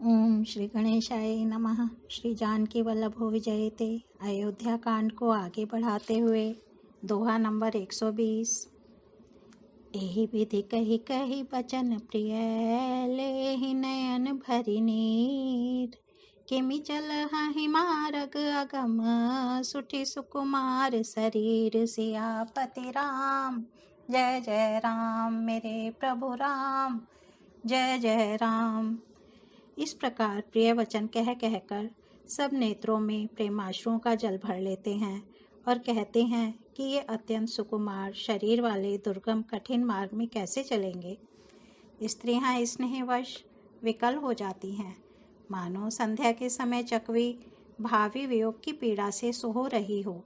ओम श्री गणेशाय नमः। श्री जानकी वल्लभो विजयते। अयोध्या कांड को आगे बढ़ाते हुए दोहा नंबर 120। एहि विधि कही कही बचन प्रिय, लेहि नयन भरि नीर। किमि चलहि मार्ग अगम, सुठि सुकुमार शरीर। सियापति राम जय जय राम, मेरे प्रभु राम जय जय राम। इस प्रकार प्रिय वचन कह कहकर सब नेत्रों में प्रेमाश्रुओं का जल भर लेते हैं और कहते हैं कि ये अत्यंत सुकुमार शरीर वाले दुर्गम कठिन मार्ग में कैसे चलेंगे। स्त्रियां स्नेहवश विकल हो जाती हैं, मानो संध्या के समय चकवी भावी वियोग की पीड़ा से सो रही हो,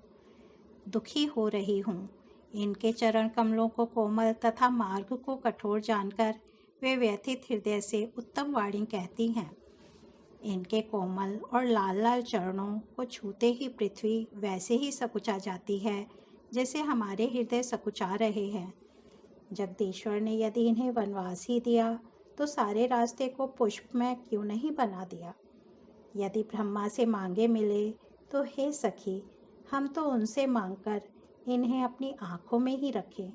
दुखी हो रही हूँ। इनके चरण कमलों को कोमल तथा मार्ग को कठोर जानकर वे व्यथित हृदय से उत्तम वाणी कहती हैं। इनके कोमल और लाल लाल चरणों को छूते ही पृथ्वी वैसे ही सकुचा जाती है जैसे हमारे हृदय सकुचा रहे हैं। जगदीश्वर ने यदि इन्हें वनवास ही दिया तो सारे रास्ते को पुष्पमय क्यों नहीं बना दिया। यदि ब्रह्मा से मांगे मिले तो हे सखी, हम तो उनसे मांगकर इन्हें अपनी आँखों में ही रखें।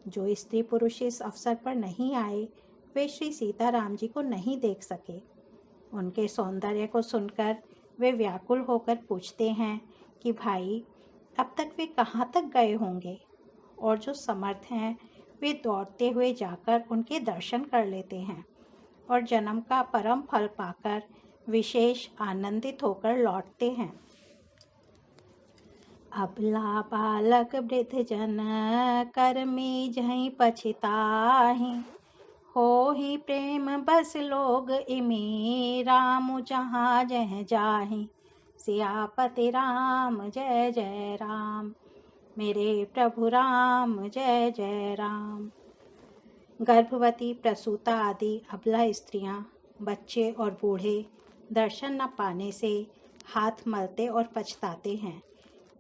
जो स्त्री पुरुष इस अवसर पर नहीं आए वे श्री सीताराम जी को नहीं देख सके। उनके सौंदर्य को सुनकर वे व्याकुल होकर पूछते हैं कि भाई अब तक वे कहाँ तक गए होंगे। और जो समर्थ हैं वे दौड़ते हुए जाकर उनके दर्शन कर लेते हैं और जन्म का परम फल पाकर विशेष आनंदित होकर लौटते हैं। अबला बालक वृद्ध जन कर्मी जहीं पछताहि, हो ही प्रेम बस लोग इमी राम जहाँ जह जाहि। सियापति राम जय जय राम, मेरे प्रभु राम जय जय राम। गर्भवती, प्रसूता आदि अबला स्त्रियां, बच्चे और बूढ़े दर्शन न पाने से हाथ मलते और पछताते हैं।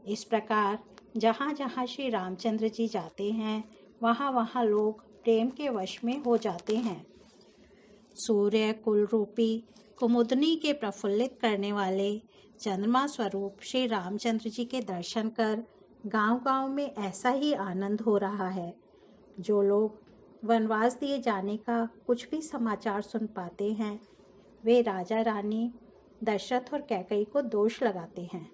इस प्रकार जहाँ जहाँ श्री रामचंद्र जी जाते हैं वहाँ वहाँ लोग प्रेम के वश में हो जाते हैं। सूर्य कुल रूपी कुमुदनी के प्रफुल्लित करने वाले चंद्रमा स्वरूप श्री रामचंद्र जी के दर्शन कर गांव-गांव में ऐसा ही आनंद हो रहा है। जो लोग वनवास दिए जाने का कुछ भी समाचार सुन पाते हैं वे राजा रानी दशरथ और कैकेयी को दोष लगाते हैं।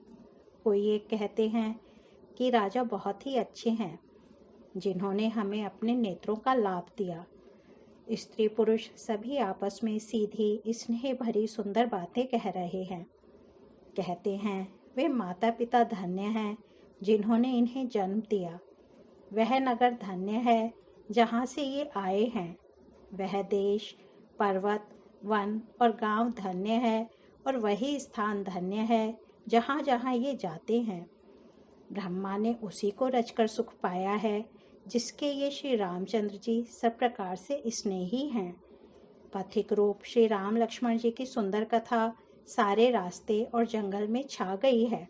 कोई ये कहते हैं कि राजा बहुत ही अच्छे हैं जिन्होंने हमें अपने नेत्रों का लाभ दिया। स्त्री पुरुष सभी आपस में सीधी स्नेह भरी सुंदर बातें कह रहे हैं। कहते हैं वे माता पिता धन्य हैं जिन्होंने इन्हें जन्म दिया। वह नगर धन्य है जहाँ से ये आए हैं। वह देश, पर्वत, वन और गांव धन्य है और वही स्थान धन्य है जहाँ जहाँ ये जाते हैं। ब्रह्मा ने उसी को रचकर सुख पाया है जिसके ये श्री रामचंद्र जी सब प्रकार से स्नेही हैं। पथिक रूप श्री राम लक्ष्मण जी की सुंदर कथा सारे रास्ते और जंगल में छा गई है।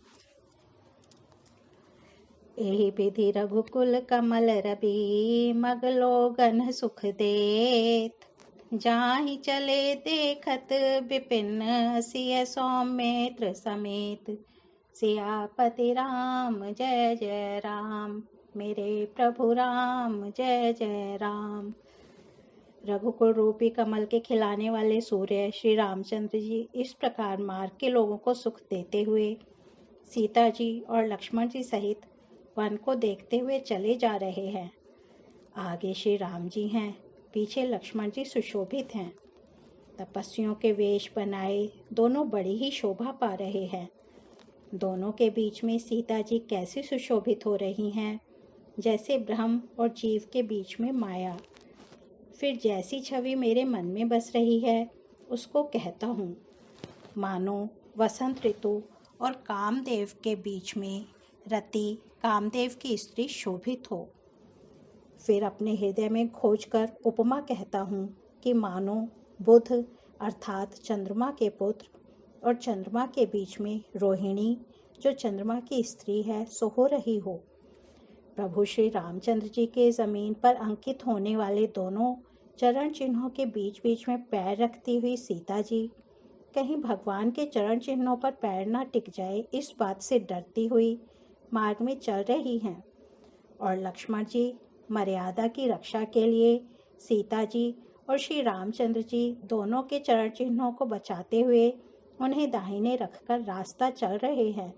एहि विधि रघुकुल कमल रवि, मगलोगन सुख देत। जाहि चले देखत विपिन, सिय सौमित्र समेत। सियापति राम जय जय राम, मेरे प्रभु राम जय जय राम। रघुकुल रूपी कमल के खिलाने वाले सूर्य श्री रामचंद्र जी इस प्रकार मार्ग के लोगों को सुख देते हुए सीता जी और लक्ष्मण जी सहित वन को देखते हुए चले जा रहे हैं। आगे श्री राम जी हैं, पीछे लक्ष्मण जी सुशोभित हैं। तपस्वियों के वेश बनाए दोनों बड़ी ही शोभा पा रहे हैं। दोनों के बीच में सीता जी कैसे सुशोभित हो रही हैं, जैसे ब्रह्म और जीव के बीच में माया। फिर जैसी छवि मेरे मन में बस रही है उसको कहता हूँ, मानो वसंत ऋतु और कामदेव के बीच में रति कामदेव की स्त्री शोभित हो। फिर अपने हृदय में खोजकर उपमा कहता हूँ कि मानो बुध अर्थात चंद्रमा के पुत्र और चंद्रमा के बीच में रोहिणी जो चंद्रमा की स्त्री है सो हो रही हो। प्रभु श्री रामचंद्र जी के जमीन पर अंकित होने वाले दोनों चरण चिन्हों के बीच बीच में पैर रखती हुई सीता जी कहीं भगवान के चरण चिन्हों पर पैर न टिक जाए, इस बात से डरती हुई मार्ग में चल रही हैं। और लक्ष्मण जी मर्यादा की रक्षा के लिए सीता जी और श्री रामचंद्र जी दोनों के चरण चिन्हों को बचाते हुए उन्हें दाहिने रखकर रास्ता चल रहे हैं।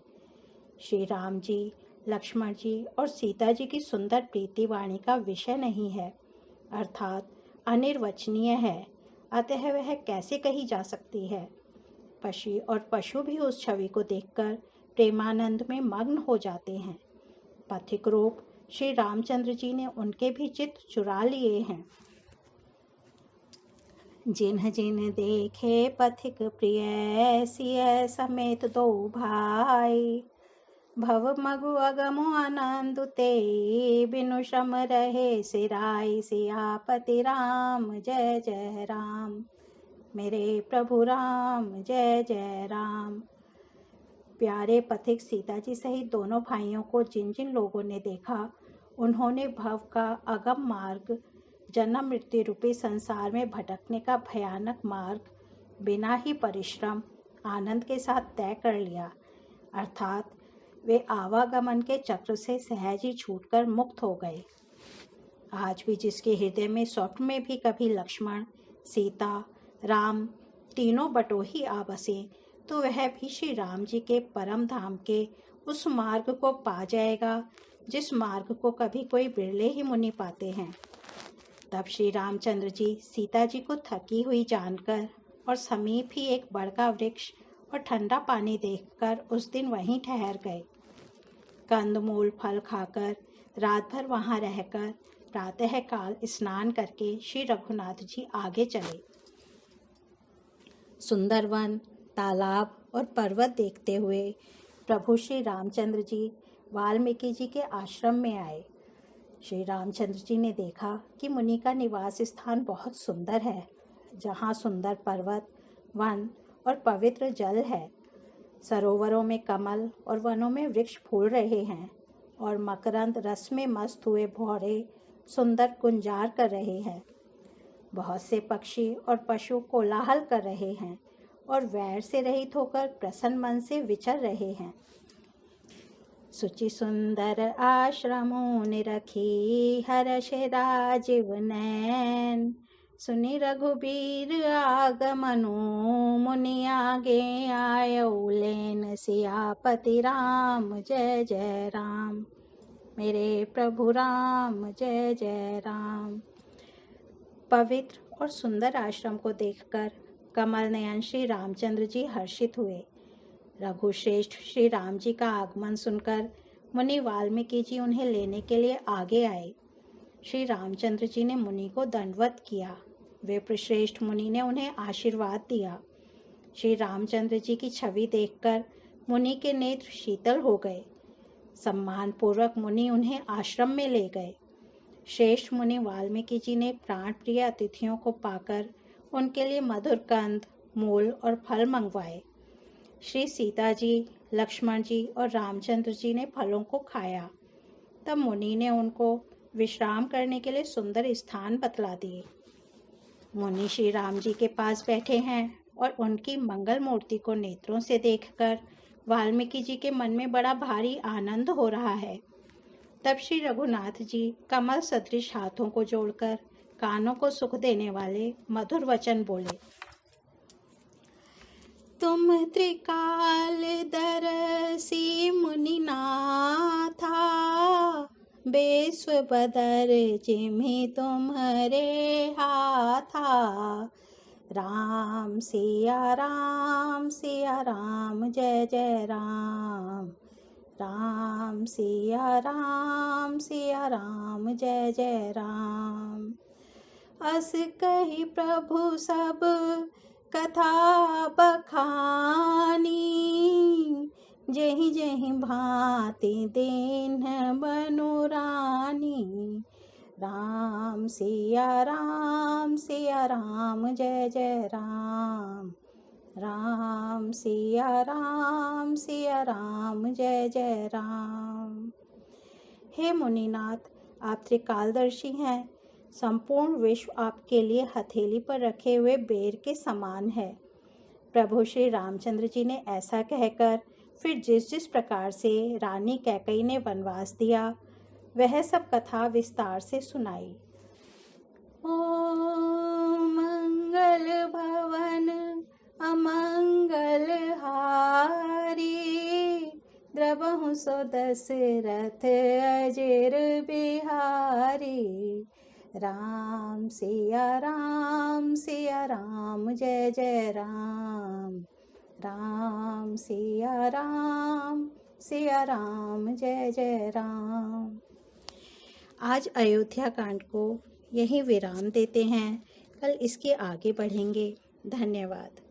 श्री राम जी, लक्ष्मण जी और सीता जी की सुंदर प्रीति वाणी का विषय नहीं है, अर्थात अनिर्वचनीय है, अतः वह कैसे कही जा सकती है। पशु भी उस छवि को देखकर प्रेमानंद में मग्न हो जाते हैं। पथिक रूप श्री रामचंद्र जी ने उनके भी चित्त चुरा लिए हैं। जिन्ह जिन्ह देखे पथिक प्रिय सिय समेत दो भाई, भव मगु अगमु आनंद ते बिनु श्रम रहे सिराई, सियापति राम जय जय राम, मेरे प्रभु राम जय जय राम। प्यारे पथिक सीता जी सहित दोनों भाइयों को जिन जिन लोगों ने देखा, उन्होंने भव का अगम मार्ग, जन्म मृत्यु रूपी संसार में भटकने का भयानक मार्ग बिना ही परिश्रम आनंद के साथ तय कर लिया, अर्थात वे आवागमन के चक्र से सहज ही छूटकर मुक्त हो गए। आज भी जिसके हृदय में स्वप्न में भी कभी लक्ष्मण, सीता, राम तीनों बटोही आ बसे, तो वह भी श्री राम जी के परम धाम के उस मार्ग को पा जाएगा जिस मार्ग को कभी कोई बिरले ही मुनि पाते हैं। तब श्री रामचंद्र जी सीता जी को थकी हुई जानकर और समीप ही एक बड़का वृक्ष और ठंडा पानी देखकर उस दिन वहीं ठहर गए। कंदमूल फल खाकर रात भर वहां रहकर प्रातः काल स्नान करके श्री रघुनाथ जी आगे चले। सुंदर वन, तालाब और पर्वत देखते हुए प्रभु श्री रामचंद्र जी वाल्मीकि जी के आश्रम में आए। श्री रामचंद्र जी ने देखा कि मुनि का निवास स्थान बहुत सुंदर है, जहाँ सुंदर पर्वत, वन और पवित्र जल है। सरोवरों में कमल और वनों में वृक्ष फूल रहे हैं और मकरंद रस में मस्त हुए भौरे सुंदर गुंजार कर रहे हैं। बहुत से पक्षी और पशु कोलाहल कर रहे हैं और वैर से रहित होकर प्रसन्न मन से विचर रहे हैं। सुचि सुंदर आश्रमों ने रखी हर्ष राजीव नैन, सुनि रघुबीर आगमनु मुनि आगे आयो लेन, सियापति राम जय जय राम, मेरे प्रभु राम जय जय राम। पवित्र और सुंदर आश्रम को देखकर कमल नयन श्री रामचंद्र जी हर्षित हुए। रघुश्रेष्ठ श्री राम जी का आगमन सुनकर मुनि वाल्मीकि जी उन्हें लेने के लिए आगे आए। श्री रामचंद्र जी ने मुनि को दंडवत किया। विप्रश्रेष्ठ मुनि ने उन्हें आशीर्वाद दिया। श्री रामचंद्र जी की छवि देखकर मुनि के नेत्र शीतल हो गए। सम्मान पूर्वक मुनि उन्हें आश्रम में ले गए। श्रेष्ठ मुनि वाल्मीकि जी ने प्राण प्रिय अतिथियों को पाकर उनके लिए मधुर कंद, मूल और फल मंगवाए। श्री सीता जी, लक्ष्मण जी और रामचंद्र जी ने फलों को खाया। तब मुनि ने उनको विश्राम करने के लिए सुंदर स्थान बतला दिए। मुनि श्री राम जी के पास बैठे हैं और उनकी मंगल मूर्ति को नेत्रों से देखकर वाल्मीकि जी के मन में बड़ा भारी आनंद हो रहा है। तब श्री रघुनाथ जी कमल सदृश हाथों को जोड़कर कानों को सुख देने वाले मधुर वचन बोले। तुम त्रिकाल दरसी मुनिनाथा, बेस्व बदर जिम्हि तुम्हारे हाथा, राम सिया राम जय जय राम, राम सिया राम जय जय राम। अस कही प्रभु सब कथा बखानी, जहि जहि भांति दीन बनु रानी, राम सिया राम जय जय राम, राम सिया राम जय जय राम। हे मुनिनाथ, आप त्रिकालदर्शी हैं। संपूर्ण विश्व आपके लिए हथेली पर रखे हुए बेर के समान है। प्रभु श्री रामचंद्र जी ने ऐसा कहकर फिर जिस जिस प्रकार से रानी कैकई ने वनवास दिया वह सब कथा विस्तार से सुनाई। ओम मंगल भवन अमंगल हारी, द्रवहु सो दशरथ अजिर बिहारी। राम सिया राम जय जय राम, राम सिया राम जय जय राम। आज अयोध्या कांड को यहीं विराम देते हैं, कल इसके आगे बढ़ेंगे। धन्यवाद।